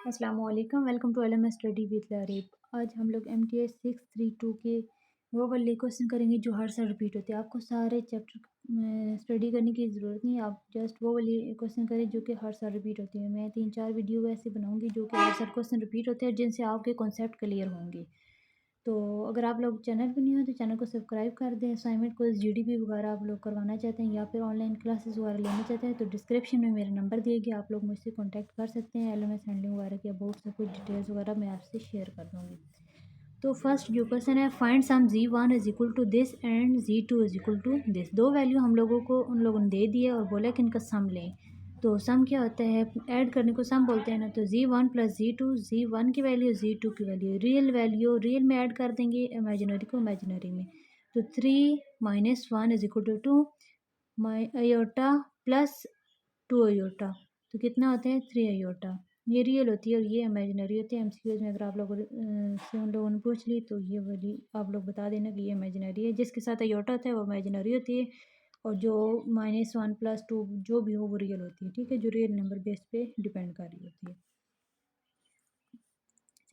अस्सलामुअलैकुम, welcome to LMS study with Lareeb. आज हम लोग एमटीएस 632 के वो वाले क्वेश्चन करेंगे जो हर साल रिपीट होते हैं। आपको सारे चैप्टर स्टडी करने की ज़रूरत नहीं है, आप जस्ट वो वाले क्वेश्चन करें जो कि हर साल रिपीट होते हैं। मैं 3-4 वीडियो ऐसे बनाऊंगी जो कि हर साल क्वेश्चन रिपीट होते हैं, जिनसे आपके कॉन्सेप्ट क्लियर होंगे। तो अगर आप लोग चैनल पर नहीं हो तो चैनल को सब्सक्राइब कर दें। असाइनमेंट को जीडीपी वगैरह आप लोग करवाना चाहते हैं या फिर ऑनलाइन क्लासेस वगैरह लेना चाहते हैं तो डिस्क्रिप्शन में मेरा नंबर दिए गया, आप लोग मुझसे कांटेक्ट कर सकते हैं। एलएमएस हैंडलिंग वगैरह के अबाउट सब कुछ डिटेल्स वगैरह मैं आपसे शेयर कर दूँगी। तो फर्स्ट जो क्वेश्चन है, find sum z1 is equal to this and z2 is equal to this. दो वैल्यू हम लोगों को उन लोगों ने दे दी है और बोला कि इनका सम लें। तो सम क्या होता है, ऐड करने को सम बोलते हैं ना। तो z1 प्लस z2, z1 की वैल्यू z2 की वैल्यू, रियल वैल्यू रियल में ऐड कर देंगे, इमेजिनरी को इमेजिनरी में। तो 3 - 1 is equal to 2 iota plus 2 iota, तो कितना होता है 3 अयोटा। ये रियल होती है और ये इमेजिनरी होती है। एमसीक्यूज में अगर आप लोगों से उन लोगों ने पूछ ली तो ये वाली आप लोग बता देना कि ये इमेजिनरी है। जिसके साथ अयोटा होता है वो इमेजिनरी होती है और जो -1 + 2 जो भी हो वो रियल होती है। ठीक है, जो रियल नंबर बेस पे डिपेंड कर रही होती है।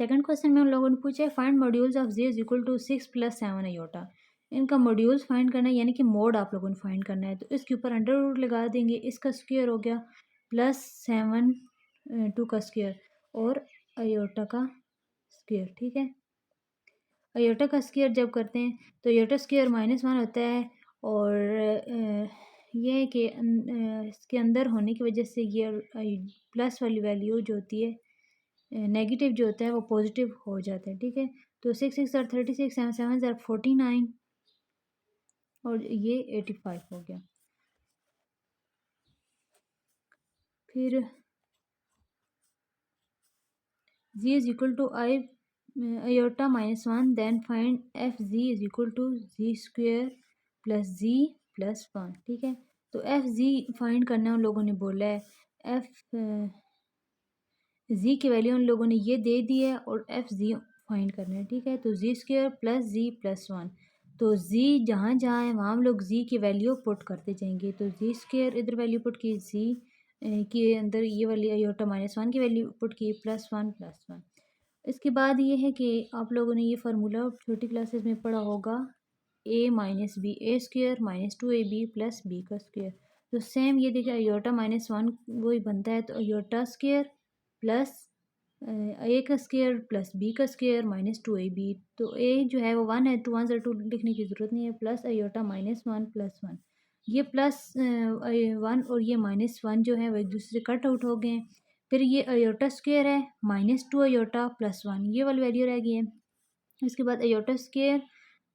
सेकंड क्वेश्चन में उन लोगों ने पूछा है, find modulus of z is equal to 6 + 7 iota. इनका मॉड्यूल्स फाइंड करना है, यानी कि मोड आप लोगों ने फाइंड करना है। तो इसके ऊपर अंडर रूट लगा देंगे, इसका स्क्वायर हो गया +7 2 का स्क्वायर और अयोटा का स्क्वायर। ठीक है, अयोटा का स्क्वायर जब करते हैं तो अयोटा स्क्वायर -1 होता है और ये है कि इसके अंदर होने की वजह से ये प्लस वाली वैल्यू जो होती है, नेगेटिव जो होता है वो पॉजिटिव हो जाता है। ठीक है, तो 6 × 6 = 36, 7 × 7 = 49 और ये 85 हो गया। फिर z is equal to I iota -1, then find F G is equal to z² + z + 1। ठीक है, तो एफ जी फाइंड करना उन लोगों ने बोला है। एफ जी की वैल्यू उन लोगों ने ये दे दी है और एफ जी फाइंड करना है। ठीक है, तो z² + z + 1। तो z जहाँ जहाँ है वहाँ हम लोग z की वैल्यू पुट करते जाएंगे। तो z² इधर वैल्यू पुट की, z के अंदर ये वाली अयोटा -1 की वैल्यू पुट की, +1 + 1। इसके बाद ये है कि आप लोगों ने ये फार्मूला छोटी क्लासेस में पढ़ा होगा, a - b a² - 2ab + b का स्क्वायर। तो सेम ये देखिए अयोटा -1 वही बनता है, तो अयोटा स्क्वायर प्लस a का स्क्वायर प्लस b का स्क्वायर -2ab। तो a जो है वो 1 है, 2 1 2 लिखने की ज़रूरत नहीं है, प्लस अयोटा -1 + 1। ये प्लस 1 और ये -1 जो है वो एक दूसरे से कट आउट हो गए हैं। फिर ये अयोटा स्क्वायर है -2 अयोटा + 1, ये वाली वैल्यू रह गई है। इसके बाद अयोटा स्क्वायर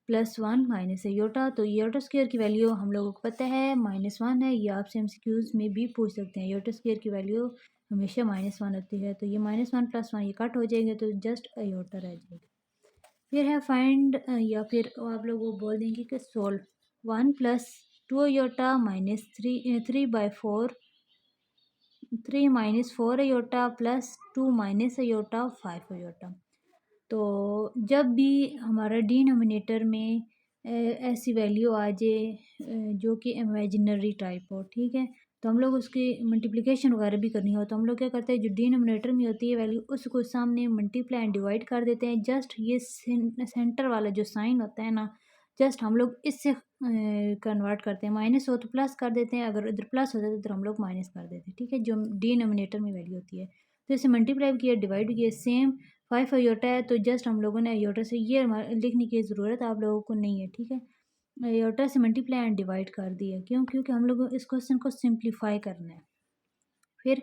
+1 माइनस अयोटा, तो अयोटा स्क्वायर की वैल्यू हम लोगों को पता है -1 है। ये आपसे एमसीक्यूज में भी पूछ सकते हैं, अयोटा स्क्वायर की वैल्यू हमेशा -1 होती है। तो ये -1 + 1 ये कट हो जाएंगे तो जस्ट अयोटा रह जाएगा। फिर है फाइंड या फिर आप लोग वो बोल देंगे कि solve 1 + 2 iota -3/4 3 - 4 iota +2 - iota 5 iota. तो जब भी हमारा डिनोमिनेटर में ऐसी वैल्यू आ जाए जो कि इमेजिनरी टाइप हो, ठीक है, तो हम लोग उसकी मल्टीप्लिकेशन वगैरह भी करनी हो तो हम लोग क्या करते हैं, जो डिनोमिनेटर में होती है वैल्यू उसको सामने मल्टीप्लाई एंड डिवाइड कर देते हैं। जस्ट ये सेंटर वाला जो साइन होता है ना, जस्ट हम लोग इससे कन्वर्ट करते हैं। माइनस हो तो प्लस कर देते हैं, अगर इधर प्लस होता है तो इधर हम लोग माइनस कर देते हैं। ठीक है, जो डिनोमिनेटर में वैल्यू होती है, तो इसे मल्टीप्लाई किया, डिवाइड किया, सेम 5 अयोटा है तो जस्ट हम लोगों ने अयोटा से ये लिखने की ज़रूरत आप लोगों को नहीं है। ठीक है, अयोटा से मल्टीप्लाई एंड डिवाइड कर दिया, क्यों? क्योंकि हम लोगों को इस क्वेश्चन को सिंप्लीफाई करना है। फिर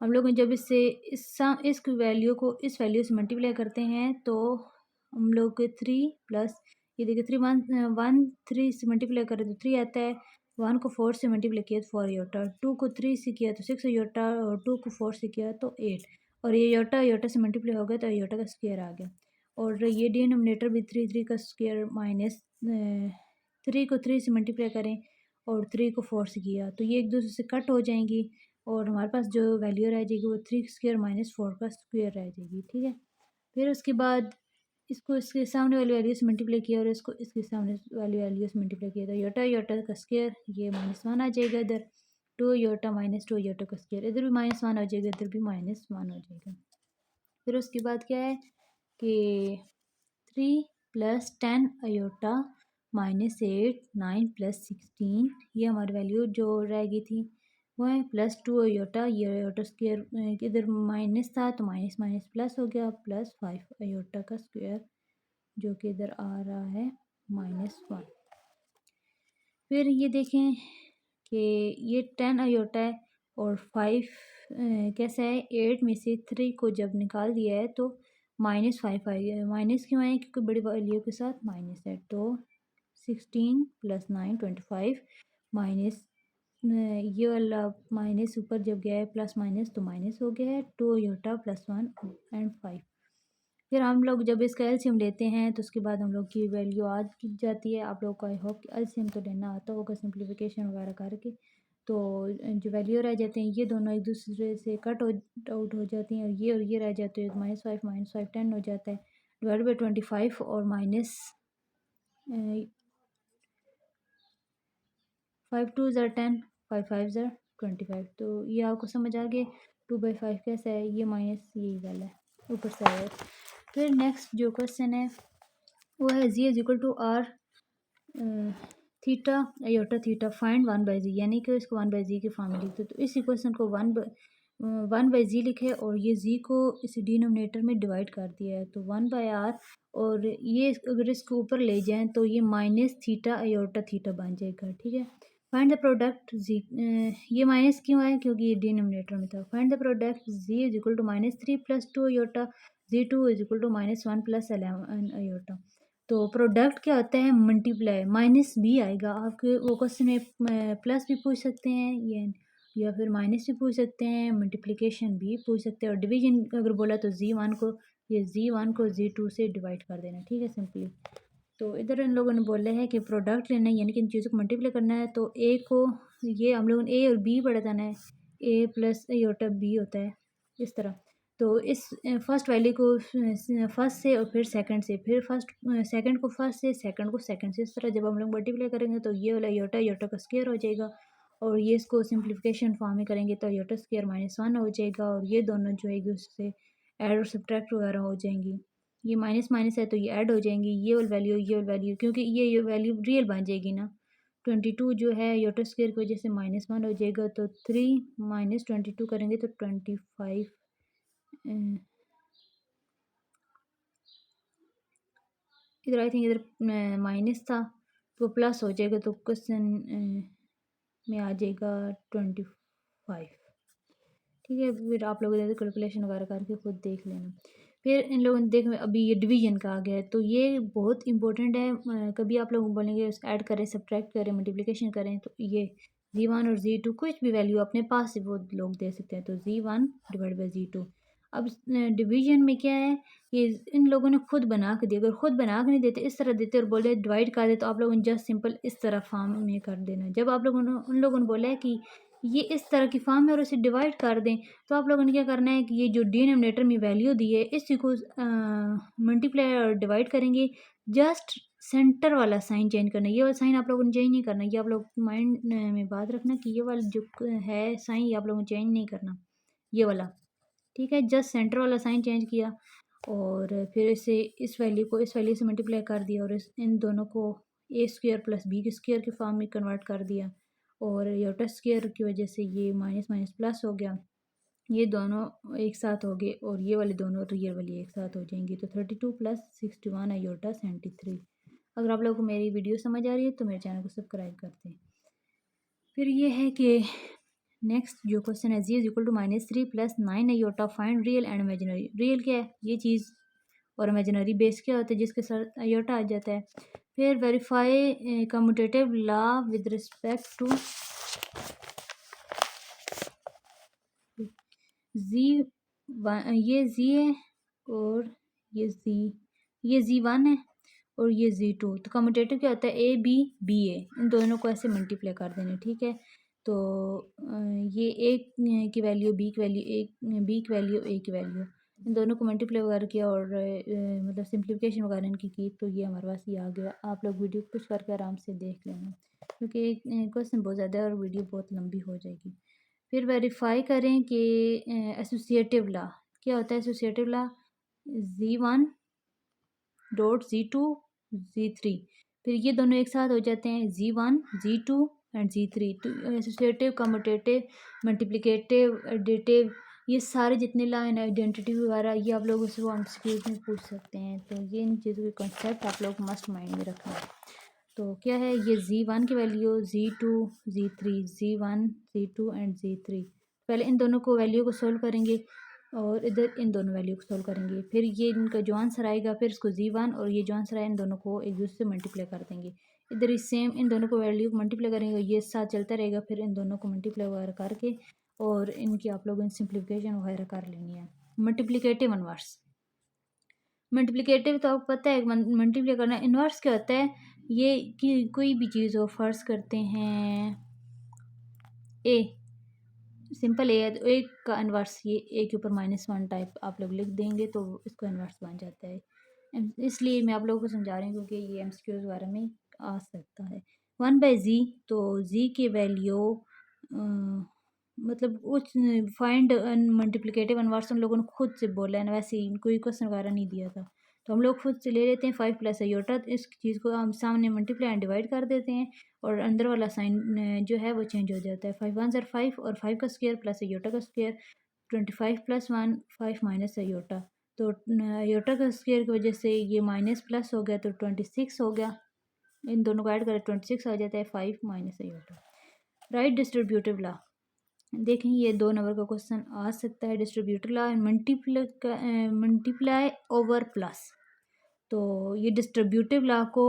हम लोग जब इससे इस वैल्यू को इस वैल्यू से मल्टीप्लाई करते हैं तो हम लोग 3 प्लस ये देखिए 3 से मल्टीप्लाई करें तो 3 आता है। 1 को 4 से मल्टीप्लाई किया तो 4 अयोटा, 2 को 3 से किया तो 6 अयोटा और 2 को 4 से किया तो 8। और ये अयोटा से मल्टीप्लाई हो गया तो अयोटा का स्क्वायर आ गया। और ये डिनोमिनेटर भी 3 का स्क्वायर माइनस 3 को 3 से मल्टीप्लाई करें और 3 को 4 से किया तो ये एक दूसरे से कट हो जाएंगी और हमारे पास जो वैल्यू रह जाएगी वो 3² - 4 का स्क्वायर रह जाएगी। ठीक है, फिर उसके बाद इसको इसके सामने वाली वैल्यू से मल्टीप्लाई किया और इसको इसके सामने वाली वैल्यू से मल्टीप्लाई किया तो योटा का स्क्वायर ये -1 आ जाएगा। इधर 2 योटा -2 योटा का स्क्वायर, इधर भी -1 हो जाएगा, इधर भी -1 हो जाएगा। फिर उसके बाद क्या है कि 3 + 10 अयोटा -8 9 + 16, ये हमारी वैल्यू जो रह गई थी वो है, +2 अयोटा, ये अयोटा स्क्वायर इधर माइनस था तो माइनस माइनस प्लस हो गया, +5 अयोटा का स्क्वायर जो कि इधर आ रहा है -1। फिर ये देखें कि ये 10 अयोटा है और 5 कैसा है, 8 में से 3 को जब निकाल दिया है तो -5 आ गया है। माइनस क्यों आए, क्योंकि बड़ी वैल्यू के साथ माइनस है। तो 16 + 9 25 माइनस ये वाला माइनस ऊपर जब गया है प्लस माइनस तो माइनस हो गया है, 2 अयोटा +1 एंड 5। फिर हम लोग जब इसका एलसीएम लेते हैं तो उसके बाद हम लोग की वैल्यू आ जाती है। आप लोग को आई होप कि एलसीएम तो लेना आता होगा सिंप्लीफिकेशन वगैरह करके। तो जो वैल्यू रह जाते हैं ये दोनों एक दूसरे से कट आउट हो जाती हैं और ये रह जाते हैं, -5 10 हो जाता है, डिवाइड बाई 25 और माइनस 5 2 ज़र 10 5 5 ज़र 25। तो ये आपको समझ आ गया 2/5 कैसा है, ये माइनस यही वाला है ऊपर से आया। फिर नेक्स्ट जो क्वेश्चन है वो है z = r theta iota theta find 1/z, यानी कि इसको 1/z की फॉर्म में लिखते तो इस इक्वेशन को 1/z लिखे और ये z को इस डिनोमिनेटर में डिवाइड कर दिया है तो 1/r, और ये अगर इसको ऊपर ले जाएं तो ये माइनस थीटा अयोटा थीटा बन जाएगा। ठीक है, फाइंड द प्रोडक्ट z, ये माइनस क्यों आया, क्योंकि ये डिनोमिनेटर में था। Find the product z = -3 + 2 iota, z2 = -1 + 11 iota. तो प्रोडक्ट क्या होता है, मल्टीप्लाई, माइनस भी आएगा आपके वो क्वेश्चन में, प्लस भी पूछ सकते हैं ये या फिर माइनस भी पूछ सकते हैं, मल्टीप्लिकेशन भी पूछ सकते हैं, और डिवीजन अगर बोला तो z1 को z2 से डिवाइड कर देना। ठीक है, सिंपली। तो इधर इन लोगों ने बोला है कि प्रोडक्ट लेना है, यानी कि इन चीज़ों को मल्टीप्लाई करना है। तो ए को, ये हम लोगों ने ए और बी पढ़ा था ना, a + अयोटा b होता है इस तरह। तो इस फर्स्ट वैल्यू को फर्स्ट से और फिर सेकंड से, फिर सेकंड को फर्स्ट से, सेकंड को सेकंड से, इस तरह जब हम लोग मल्टीप्लाई करेंगे तो ये वाला अयोटा अयोटा का स्क्वायर हो जाएगा, और ये इसको सिंप्लीफिकेशन फॉर्म में करेंगे तो अयोटा स्क्वायर -1 हो जाएगा, और ये दोनों जो है एक दूसरे से ऐड और सब्ट्रैक्ट वगैरह हो जाएंगी। ये माइनस माइनस है तो ये ऐड हो जाएंगी, ये वाली वैल्यू क्योंकि ये वैल्यू रियल बन जाएगी ना। 22 जो है अयोटा स्क्वायर की वजह से -1 हो जाएगा, तो 3 - 22 करेंगे तो 25। इधर आई थिंक इधर माइनस था तो प्लस हो जाएगा, तो क्वेश्चन में आ जाएगा 25। ठीक है, फिर आप लोग इधर कैलकुलेशन वगैरह करके खुद देख लेना। फिर इन लोगों ने देख, अभी ये डिवीजन का आ गया है तो ये बहुत इंपॉर्टेंट है। कभी आप लोग बोलेंगे ऐड करें, सब्ट्रैक्ट करें, मल्टीप्लिकेशन करें, तो ये z1 और z2 कुछ भी वैल्यू अपने पास से वो लोग दे सकते हैं, तो z1 / z2। अब डिवीजन में क्या है, ये इन लोगों ने खुद बना के दिया, अगर खुद बना के नहीं देते, इस तरह देते और बोले डिवाइड कर दे, तो आप लोगों ने जस्ट सिंपल इस तरह फॉर्म में कर देना। जब आप लोगों ने उन लोगों ने बोला है कि ये इस तरह की फॉर्म है और इसे डिवाइड कर दें, तो आप लोगों ने क्या करना है कि ये जो डिनोमिनेटर में वैल्यू दी है इसी को मल्टीप्लाई और डिवाइड करेंगे, जस्ट सेंटर वाला साइन चेंज करना है। ये वाला साइन आप लोगों ने चेंज नहीं करना, ये आप लोग माइंड में बात रखना कि ये वाला जो है साइन ये आप लोगों ने चेंज नहीं करना, ये वाला। ठीक है, जस्ट सेंटर वाला साइन चेंज किया और फिर इसे इस वैल्यू को इस वैल्यू से मल्टीप्लाई कर दिया और इन दोनों को a² + b² के फॉर्म में कन्वर्ट कर दिया, और योटा स्क्वायर की वजह से ये माइनस माइनस प्लस हो गया, ये दोनों एक साथ हो गए और ये वाले दोनों रियल वाली एक साथ हो जाएंगी। तो 32 + 61 अयोटा 73। अगर आप लोगों को मेरी वीडियो समझ आ रही है तो मेरे चैनल को सब्सक्राइब करते हैं। फिर ये है कि नेक्स्ट जो क्वेश्चन है, z = -3 + 9 iota find real and imaginary. Real क्या है, ये चीज़, और इमेजिनरी बेस क्या होता है, जिसके साथ अयोटा आ जाता है। फिर verify commutative law with respect to z, ये z है और ये z1 है और ये z2। तो कम्यूटेटिव क्या होता है, a b b a, इन दोनों को ऐसे मल्टीप्लाई कर देना। ठीक है, तो ये a की वैल्यू b की वैल्यू, b की वैल्यू a की वैल्यू, इन दोनों को मल्टीप्लाई वगैरह किया और मतलब सिंप्लीफिकेशन वगैरह इनकी की, तो ये हमारे पास ये आ गया। आप लोग वीडियो कुछ करके आराम से देख लेना, क्योंकि क्वेश्चन बहुत ज़्यादा है और वीडियो बहुत लंबी हो जाएगी। फिर वेरीफाई करें कि एसोसिएटिव लॉ, क्या होता है associative law, Z1 dot Z2 Z3, फिर ये दोनों एक साथ हो जाते हैं Z1 Z2 एंड Z3। तो एसोसिएटिव, कम्यूटेटिव, मल्टीप्लिकेटिव, एडिटिव, ये सारे जितने लॉ हैं, आइडेंटिटी वगैरह, ये आप लोग उसको एमसीक्यूज में पूछ सकते हैं। तो ये इन चीज़ों के कॉन्सेप्ट आप लोग मस्ट माइंड में रखना है। तो क्या है, ये Z1 की value, Z2 Z3, Z1 Z2 and Z3। पहले इन दोनों को वैल्यू को सोल्व करेंगे और इधर इन दोनों वैल्यू को सोल्व करेंगे, फिर ये इनका जो आंसर आएगा, फिर इसको Z1 और ये जो आंसर आए इन दोनों को एक दूसरे से मल्टीप्लाई कर देंगे। इधर इस सेम इन दोनों को वैल्यू को मल्टीप्लाई करेंगे, ये साथ चलता रहेगा, फिर इन दोनों को मल्टीप्लाई वगैरह करके और इनकी आप लोगों ने सिंप्लीफिकेशन वगैरह कर लेनी है। मल्टीप्लिकेटिव इनवर्स, मल्टीप्लिकेटिव तो आपको पता है मल्टीप्लाई करना। इन्वर्स क्या होता है, ये कि कोई भी चीज़ हो, फर्ज करते हैं ए, सिंपल ए है तो ए का इन्वर्स ये ए के ऊपर -1 टाइप आप लोग लिख देंगे तो इसको इन्वर्स बन जाता है। इसलिए मैं आप लोगों को समझा रही हूँ क्योंकि ये एमसीक्यूज वगैरह में आ सकता है। 1/z, तो z की वैल्यू मतलब कुछ फाइंड मल्टीप्लिकेटिव इनवर्स उन लोगों ने खुद से बोला है ना, वैसे ही कोई क्वेश्चन वगैरह नहीं दिया था। तो हम लोग खुद से ले लेते हैं 5 + आयोटा, इस चीज़ को हम सामने मल्टीप्लाई एंड डिवाइड कर देते हैं और अंदर वाला साइन जो है वो चेंज हो जाता है। 5 1 5 और 5 का स्क्वायर प्लस आयोटा का स्क्वायर, 25 + 1 5 माइनस आयोटा। तो आयोटा का स्क्वायर की वजह से ये माइनस प्लस हो गया तो 26 हो गया, इन दोनों को ऐड करें 26 आ जाता है 5 minus iota. Right distributive law, देखें ये 2 नंबर का क्वेश्चन आ सकता है। Distributive law, multiply over plus, तो ये डिस्ट्रीब्यूटिव लॉ को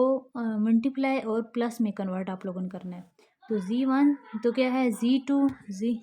मल्टीप्लाई और प्लस में कन्वर्ट आप लोगों ने करना है। तो Z1 तो क्या है Z2 Z